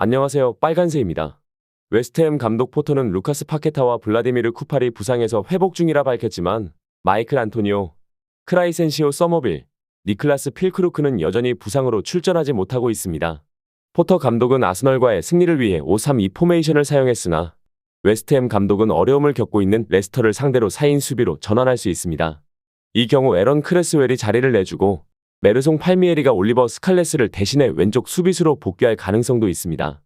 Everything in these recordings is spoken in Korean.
안녕하세요. 빨간새입니다. 웨스트햄 감독 포터는 루카스 파케타와 블라디미르 쿠팔이 부상에서 회복 중이라 밝혔지만 마이클 안토니오, 크라이센시오 서머빌, 니클라스 필크루크는 여전히 부상으로 출전하지 못하고 있습니다. 포터 감독은 아스널과의 승리를 위해 5-3-2 포메이션을 사용했으나 웨스트햄 감독은 어려움을 겪고 있는 레스터를 상대로 4인 수비로 전환할 수 있습니다. 이 경우 에런 크레스웰이 자리를 내주고 메르송 팔미에리가 올리버 스칼레스를 대신해 왼쪽 수비수로 복귀할 가능성도 있습니다.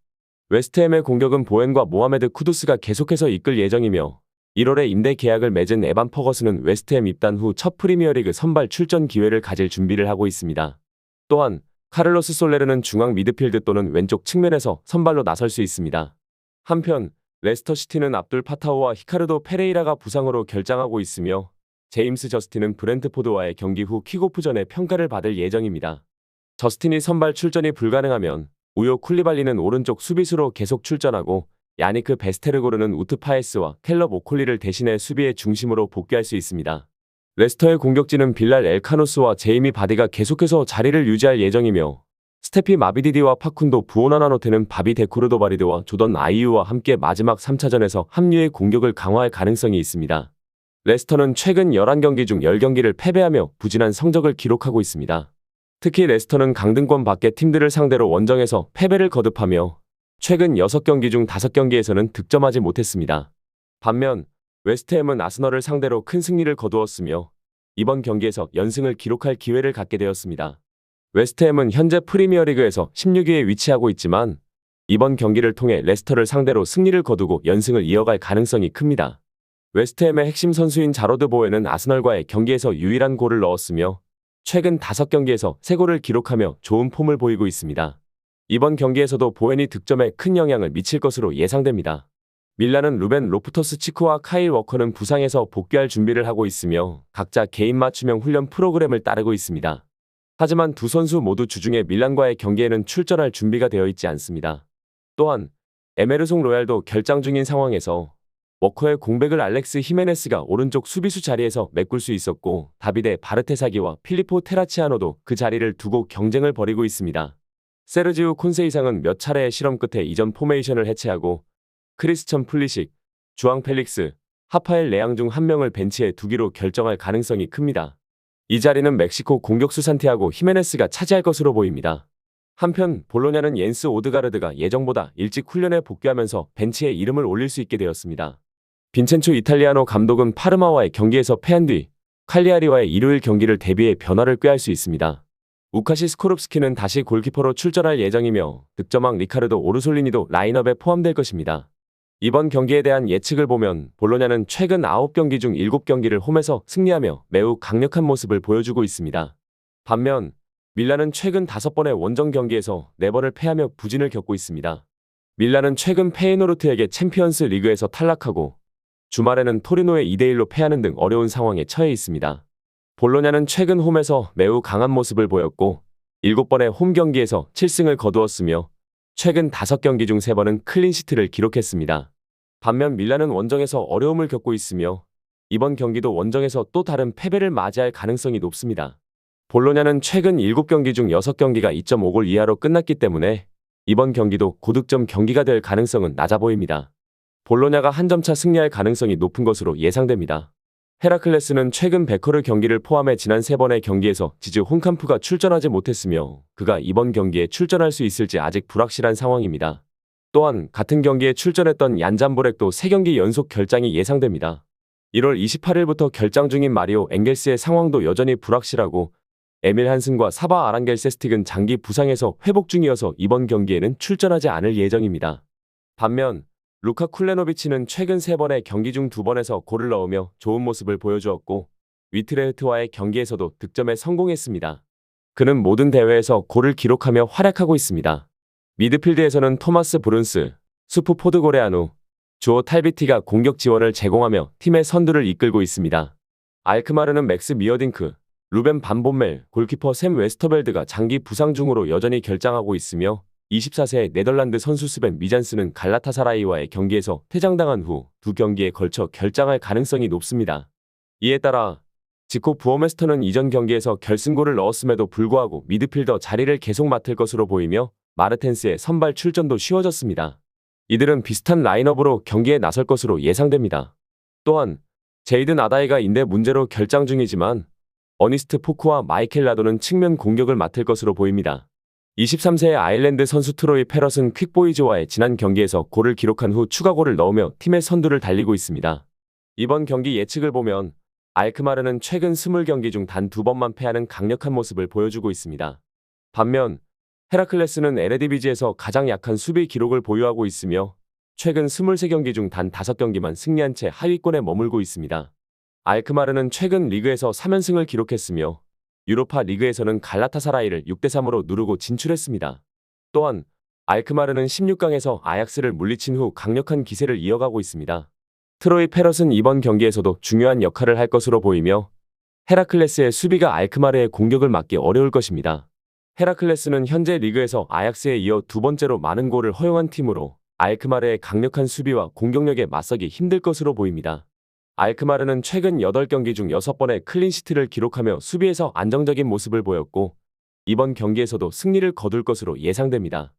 웨스트햄의 공격은 보엔과 모하메드 쿠두스가 계속해서 이끌 예정이며 1월에 임대 계약을 맺은 에반 퍼거슨은 웨스트햄 입단 후 첫 프리미어리그 선발 출전 기회를 가질 준비를 하고 있습니다. 또한 카를로스 솔레르는 중앙 미드필드 또는 왼쪽 측면에서 선발로 나설 수 있습니다. 한편 레스터시티는 압둘 파타오와 히카르도 페레이라가 부상으로 결장하고 있으며 제임스 저스틴은 브렌트포드와의 경기 후 킥오프 전에 평가를 받을 예정입니다. 저스틴이 선발 출전이 불가능하면 우요 쿨리발리는 오른쪽 수비수로 계속 출전하고 야니크 베스테르고르는 우트 파에스와 켈럽 오콜리를 대신해 수비의 중심으로 복귀할 수 있습니다. 레스터의 공격진은 빌랄 엘카노스와 제이미 바디가 계속해서 자리를 유지할 예정이며 스테피 마비디디와 파쿤도 부오나나노테는 바비 데코르도바리드와 조던 아이유와 함께 마지막 3차전에서 합류의 공격을 강화할 가능성이 있습니다. 레스터는 최근 11경기 중 10경기를 패배하며 부진한 성적을 기록하고 있습니다. 특히 레스터는 강등권 밖의 팀들을 상대로 원정에서 패배를 거듭하며 최근 6경기 중 5경기에서는 득점하지 못했습니다. 반면 웨스트햄은 아스널을 상대로 큰 승리를 거두었으며 이번 경기에서 연승을 기록할 기회를 갖게 되었습니다. 웨스트햄은 현재 프리미어리그에서 16위에 위치하고 있지만 이번 경기를 통해 레스터를 상대로 승리를 거두고 연승을 이어갈 가능성이 큽니다. 웨스트햄의 핵심 선수인 자로드 보웬은 아스널과의 경기에서 유일한 골을 넣었으며 최근 5경기에서 3골을 기록하며 좋은 폼을 보이고 있습니다. 이번 경기에서도 보웬이 득점에 큰 영향을 미칠 것으로 예상됩니다. 밀란은 루벤 로프터스 치크와 카일 워커는 부상에서 복귀할 준비를 하고 있으며 각자 개인 맞춤형 훈련 프로그램을 따르고 있습니다. 하지만 두 선수 모두 주중에 밀란과의 경기에는 출전할 준비가 되어 있지 않습니다. 또한 에메르송 로얄도 결장 중인 상황에서 워커의 공백을 알렉스 히메네스가 오른쪽 수비수 자리에서 메꿀 수 있었고 다비데 바르테사기와 필리포 테라치아노도 그 자리를 두고 경쟁을 벌이고 있습니다. 세르지우 콘세이상은 몇 차례의 실험 끝에 이전 포메이션을 해체하고 크리스천 플리식, 주앙 펠릭스, 하파엘 레앙 중 한 명을 벤치에 두기로 결정할 가능성이 큽니다. 이 자리는 멕시코 공격수 산티아고 히메네스가 차지할 것으로 보입니다. 한편 볼로냐는 옌스 오드가르드가 예정보다 일찍 훈련에 복귀하면서 벤치에 이름을 올릴 수 있게 되었습니다. 빈첸초 이탈리아노 감독은 파르마와의 경기에서 패한 뒤 칼리아리와의 일요일 경기를 대비해 변화를 꾀할 수 있습니다. 우카시 스코롭스키는 다시 골키퍼로 출전할 예정이며 득점왕 리카르도 오르솔리니도 라인업에 포함될 것입니다. 이번 경기에 대한 예측을 보면 볼로냐는 최근 9경기 중 7경기를 홈에서 승리하며 매우 강력한 모습을 보여주고 있습니다. 반면 밀란은 최근 5번의 원정 경기에서 4번을 패하며 부진을 겪고 있습니다. 밀란은 최근 페이노르트에게 챔피언스 리그에서 탈락하고 주말에는 토리노에 2-1로 패하는 등 어려운 상황에 처해 있습니다. 볼로냐는 최근 홈에서 매우 강한 모습을 보였고 7번의 홈 경기에서 7승을 거두었으며 최근 5경기 중 3번은 클린시트를 기록했습니다. 반면 밀란은 원정에서 어려움을 겪고 있으며 이번 경기도 원정에서 또 다른 패배를 맞이할 가능성이 높습니다. 볼로냐는 최근 7경기 중 6경기가 2.5골 이하로 끝났기 때문에 이번 경기도 고득점 경기가 될 가능성은 낮아 보입니다. 볼로냐가 한 점차 승리할 가능성이 높은 것으로 예상됩니다. 헤라클레스는 최근 베커르 경기를 포함해 지난 3번의 경기에서 지즈 홍캄프가 출전하지 못했으며 그가 이번 경기에 출전할 수 있을지 아직 불확실한 상황입니다. 또한 같은 경기에 출전했던 얀 잠보렉도 3경기 연속 결장이 예상됩니다. 1월 28일부터 결장 중인 마리오 엥겔스의 상황도 여전히 불확실하고 에밀 한슨과 사바 아랑겔세스틱은 장기 부상에서 회복 중이어서 이번 경기에는 출전하지 않을 예정입니다. 반면 루카 쿨레노비치는 최근 3번의 경기 중 2번에서 골을 넣으며 좋은 모습을 보여주었고 위트레흐트와의 경기에서도 득점에 성공했습니다. 그는 모든 대회에서 골을 기록하며 활약하고 있습니다. 미드필드에서는 토마스 브룬스, 수프 포드고레아누, 주오 탈비티가 공격 지원을 제공하며 팀의 선두를 이끌고 있습니다. 알크마르는 맥스 미어딩크, 루벤 반본멜, 골키퍼 샘 웨스터벨드가 장기 부상 중으로 여전히 결장하고 있으며 24세의 네덜란드 선수 스벤 미잔스는 갈라타사라이와의 경기에서 퇴장당한 후 2경기에 걸쳐 결장할 가능성이 높습니다. 이에 따라 지코 부어메스터는 이전 경기에서 결승골을 넣었음에도 불구하고 미드필더 자리를 계속 맡을 것으로 보이며 마르텐스의 선발 출전도 쉬워졌습니다. 이들은 비슷한 라인업으로 경기에 나설 것으로 예상됩니다. 또한 제이든 아다이가 인대 문제로 결장 중이지만 어니스트 포크와 마이켈 라도는 측면 공격을 맡을 것으로 보입니다. 23세의 아일랜드 선수 트로이 페럿은 퀵보이즈와의 지난 경기에서 골을 기록한 후 추가골을 넣으며 팀의 선두를 달리고 있습니다. 이번 경기 예측을 보면 알크마르는 최근 20경기 중 단 2번만 패하는 강력한 모습을 보여주고 있습니다. 반면 헤라클레스는 에레디비지에서 가장 약한 수비 기록을 보유하고 있으며 최근 23경기 중 단 5경기만 승리한 채 하위권에 머물고 있습니다. 알크마르는 최근 리그에서 3연승을 기록했으며 유로파 리그에서는 갈라타사라이를 6대3으로 누르고 진출했습니다. 또한 알크마르는 16강에서 아약스를 물리친 후 강력한 기세를 이어가고 있습니다. 트로이 페럿은 이번 경기에서도 중요한 역할을 할 것으로 보이며 헤라클레스의 수비가 알크마르의 공격을 막기 어려울 것입니다. 헤라클레스는 현재 리그에서 아약스에 이어 두 번째로 많은 골을 허용한 팀으로 알크마르의 강력한 수비와 공격력에 맞서기 힘들 것으로 보입니다. 알크마르는 최근 8경기 중 6번의 클린시트를 기록하며 수비에서 안정적인 모습을 보였고 이번 경기에서도 승리를 거둘 것으로 예상됩니다.